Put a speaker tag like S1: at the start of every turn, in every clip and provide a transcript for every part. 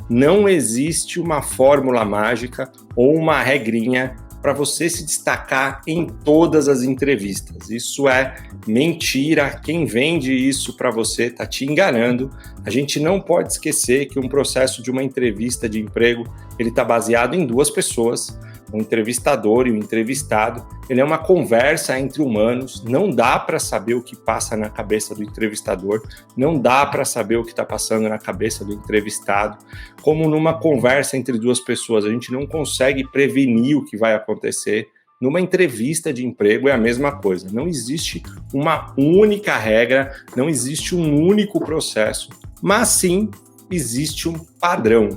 S1: Não existe uma fórmula mágica ou uma regrinha para você se destacar em todas as entrevistas. Isso é mentira. Quem vende isso para você está te enganando. A gente não pode esquecer que um processo de uma entrevista de emprego, ele está baseado em duas pessoas, o entrevistador e o entrevistado. Ele é uma conversa entre humanos. Não dá para saber o que passa na cabeça do entrevistador, não dá para saber o que está passando na cabeça do entrevistado. Como numa conversa entre duas pessoas, a gente não consegue prevenir o que vai acontecer. Numa entrevista de emprego é a mesma coisa. Não existe uma única regra, não existe um único processo, mas sim existe um padrão.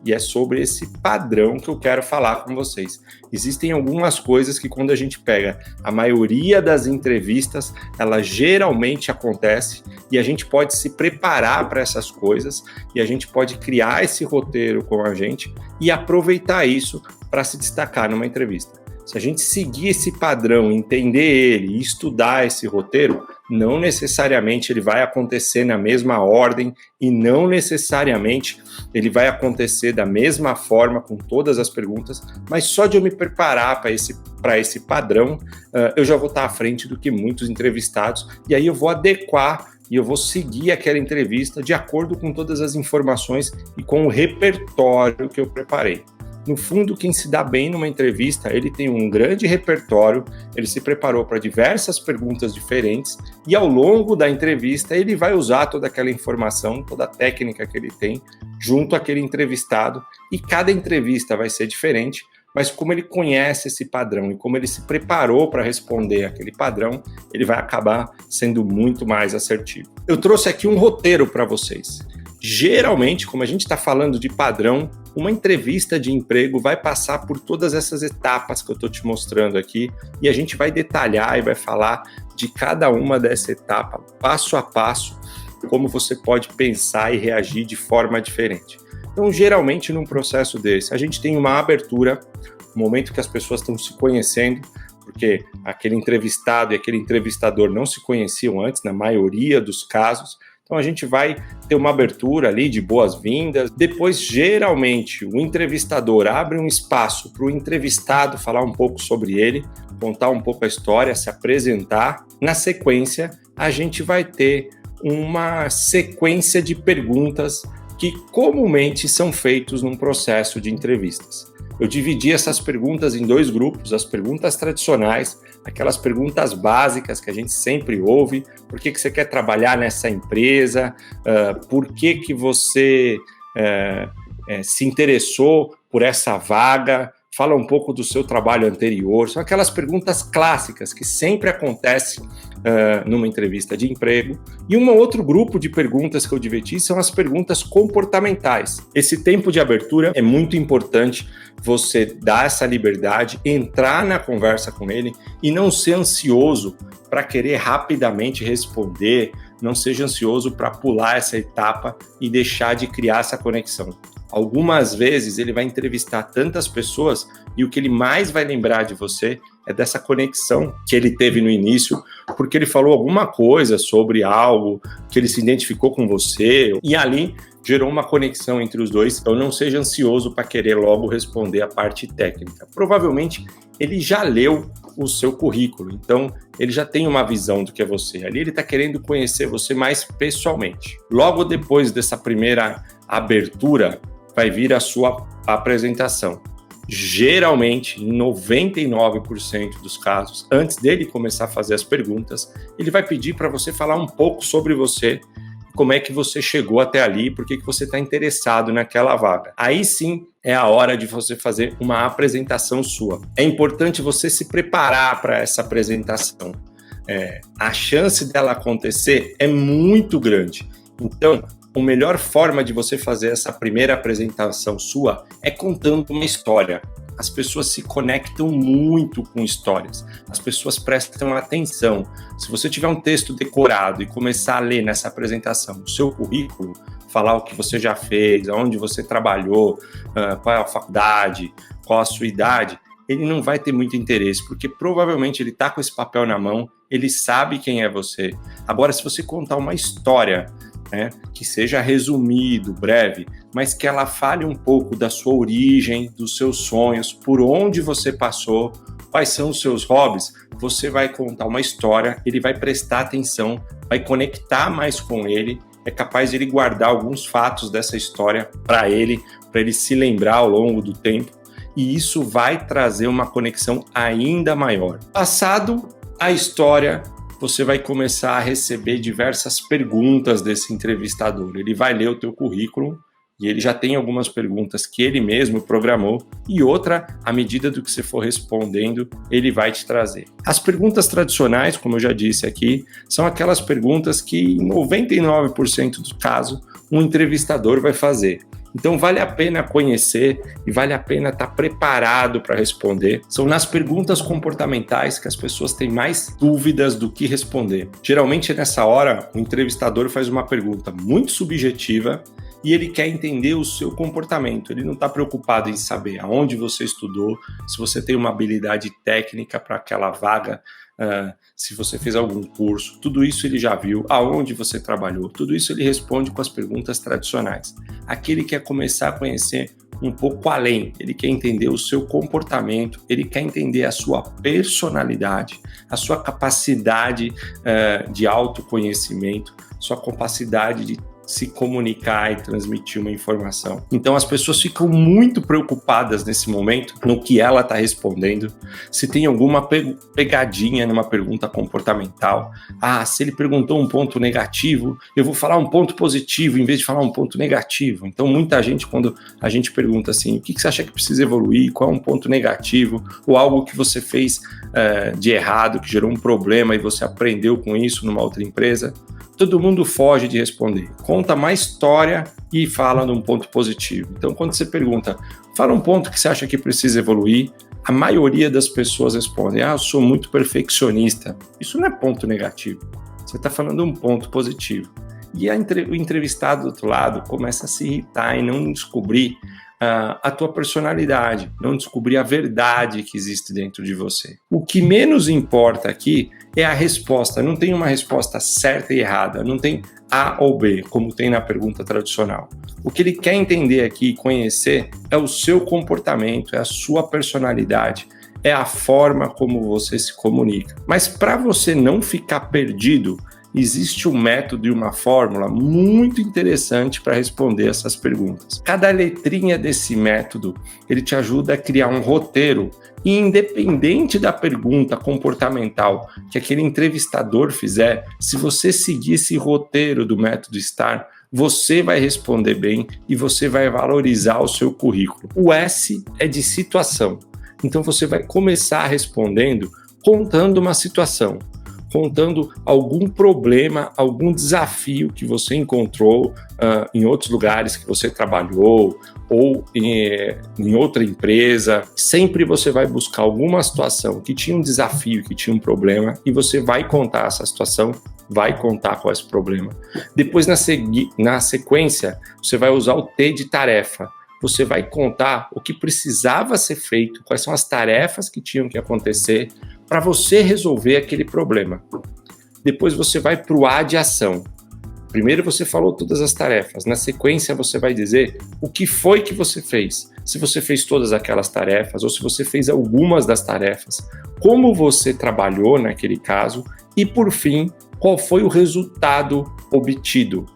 S1: E é sobre esse padrão que eu quero falar com vocês. Existem algumas coisas que, quando a gente pega a maioria das entrevistas, ela geralmente acontece e a gente pode se preparar para essas coisas e a gente pode criar esse roteiro com a gente e aproveitar isso para se destacar numa entrevista. Se a gente seguir esse padrão, entender ele e estudar esse roteiro, não necessariamente ele vai acontecer na mesma ordem e não necessariamente ele vai acontecer da mesma forma com todas as perguntas, mas só de eu me preparar para esse padrão, eu já vou estar à frente do que muitos entrevistados, e aí eu vou adequar e eu vou seguir aquela entrevista de acordo com todas as informações e com o repertório que eu preparei. No fundo, quem se dá bem numa entrevista, ele tem um grande repertório, ele se preparou para diversas perguntas diferentes e ao longo da entrevista ele vai usar toda aquela informação, toda a técnica que ele tem junto àquele entrevistado, e cada entrevista vai ser diferente, mas como ele conhece esse padrão e como ele se preparou para responder aquele padrão, ele vai acabar sendo muito mais assertivo. Eu trouxe aqui um roteiro para vocês. Geralmente, como a gente está falando de padrão, uma entrevista de emprego vai passar por todas essas etapas que eu estou te mostrando aqui e a gente vai detalhar e vai falar de cada uma dessa etapa, passo a passo, como você pode pensar e reagir de forma diferente. Então, geralmente, num processo desse, a gente tem uma abertura, um momento que as pessoas estão se conhecendo, porque aquele entrevistado e aquele entrevistador não se conheciam antes, na maioria dos casos. Então a gente vai ter uma abertura ali de boas-vindas. Depois, geralmente, o entrevistador abre um espaço para o entrevistado falar um pouco sobre ele, contar um pouco a história, se apresentar. Na sequência, a gente vai ter uma sequência de perguntas que comumente são feitos num processo de entrevistas. Eu dividi essas perguntas em dois grupos, as perguntas tradicionais, aquelas perguntas básicas que a gente sempre ouve: por que você quer trabalhar nessa empresa? Por que você se interessou por essa vaga? Fala um pouco do seu trabalho anterior. São aquelas perguntas clássicas que sempre acontecem numa entrevista de emprego. E um outro grupo de perguntas que eu dividi são as perguntas comportamentais. Esse tempo de abertura é muito importante, você dar essa liberdade, entrar na conversa com ele e não ser ansioso para querer rapidamente responder, não seja ansioso para pular essa etapa e deixar de criar essa conexão. Algumas vezes ele vai entrevistar tantas pessoas e o que ele mais vai lembrar de você é dessa conexão que ele teve no início, porque ele falou alguma coisa sobre algo, que ele se identificou com você, e ali gerou uma conexão entre os dois. Então não seja ansioso para querer logo responder a parte técnica. Provavelmente ele já leu o seu currículo, então ele já tem uma visão do que é você. Ali ele está querendo conhecer você mais pessoalmente. Logo depois dessa primeira abertura, vai vir a sua apresentação. Geralmente, em 99% dos casos, antes dele começar a fazer as perguntas, ele vai pedir para você falar um pouco sobre você, como é que você chegou até ali, por que você está interessado naquela vaga. Aí sim é a hora de você fazer uma apresentação sua. É importante você se preparar para essa apresentação. A chance dela acontecer é muito grande. Então, a melhor forma de você fazer essa primeira apresentação sua é contando uma história. As pessoas se conectam muito com histórias, as pessoas prestam atenção. Se você tiver um texto decorado e começar a ler nessa apresentação o seu currículo, falar o que você já fez, onde você trabalhou, qual é a faculdade, qual a sua idade, ele não vai ter muito interesse, porque provavelmente ele está com esse papel na mão, ele sabe quem é você. Agora, se você contar uma história né, que seja resumido, breve, mas que ela fale um pouco da sua origem, dos seus sonhos, por onde você passou, quais são os seus hobbies. Você vai contar uma história, ele vai prestar atenção, vai conectar mais com ele, é capaz de ele guardar alguns fatos dessa história para ele se lembrar ao longo do tempo, e isso vai trazer uma conexão ainda maior. Passado a história, você vai começar a receber diversas perguntas desse entrevistador. Ele vai ler o teu currículo e ele já tem algumas perguntas que ele mesmo programou e outra, à medida do que você for respondendo, ele vai te trazer. As perguntas tradicionais, como eu já disse aqui, são aquelas perguntas que em 99% dos casos um entrevistador vai fazer. Então vale a pena conhecer e vale a pena estar preparado para responder. São nas perguntas comportamentais que as pessoas têm mais dúvidas do que responder. Geralmente nessa hora o entrevistador faz uma pergunta muito subjetiva e ele quer entender o seu comportamento. Ele não está preocupado em saber aonde você estudou, se você tem uma habilidade técnica para aquela vaga, se você fez algum curso, tudo isso ele já viu, aonde você trabalhou, tudo isso ele responde com as perguntas tradicionais. Aqui ele quer começar a conhecer um pouco além, ele quer entender o seu comportamento, ele quer entender a sua personalidade, a sua capacidade de autoconhecimento, sua capacidade de se comunicar e transmitir uma informação. Então as pessoas ficam muito preocupadas nesse momento no que ela está respondendo, se tem alguma pegadinha numa pergunta comportamental. Se ele perguntou um ponto negativo, eu vou falar um ponto positivo em vez de falar um ponto negativo. Então muita gente, quando a gente pergunta assim, o que você acha que precisa evoluir, qual é um ponto negativo, ou algo que você fez de errado, que gerou um problema e você aprendeu com isso numa outra empresa, todo mundo foge de responder. Conta uma história e fala de um ponto positivo. Então, quando você pergunta, fala um ponto que você acha que precisa evoluir, a maioria das pessoas respondem, eu sou muito perfeccionista. Isso não é ponto negativo. Você está falando um ponto positivo. E o entrevistado do outro lado começa a se irritar e não descobrir a tua personalidade, não descobrir a verdade que existe dentro de você. O que menos importa aqui é a resposta. Não tem uma resposta certa e errada, não tem A ou B, como tem na pergunta tradicional. O que ele quer entender aqui e conhecer é o seu comportamento, é a sua personalidade, é a forma como você se comunica. Mas para você não ficar perdido, existe um método e uma fórmula muito interessante para responder essas perguntas. Cada letrinha desse método, ele te ajuda a criar um roteiro e independente da pergunta comportamental que aquele entrevistador fizer, se você seguir esse roteiro do método STAR, você vai responder bem e você vai valorizar o seu currículo. O S é de situação. Então você vai começar respondendo contando uma situação, contando algum problema, algum desafio que você encontrou em outros lugares que você trabalhou ou em outra empresa. Sempre você vai buscar alguma situação que tinha um desafio, que tinha um problema, e você vai contar essa situação, vai contar qual é esse problema. Depois, na sequência, você vai usar o T de tarefa. Você vai contar o que precisava ser feito, quais são as tarefas que tinham que acontecer para você resolver aquele problema. Depois você vai para o A de ação. Primeiro você falou todas as tarefas, na sequência você vai dizer o que foi que você fez. Se você fez todas aquelas tarefas ou se você fez algumas das tarefas, como você trabalhou naquele caso e, por fim, qual foi o resultado obtido.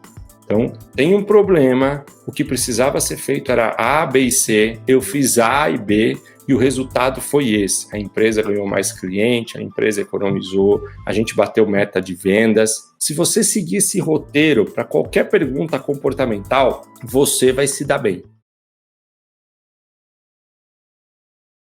S1: Então, tem um problema, o que precisava ser feito era A, B e C, eu fiz A e B e o resultado foi esse. A empresa ganhou mais cliente, a empresa economizou, a gente bateu meta de vendas. Se você seguir esse roteiro para qualquer pergunta comportamental, você vai se dar bem.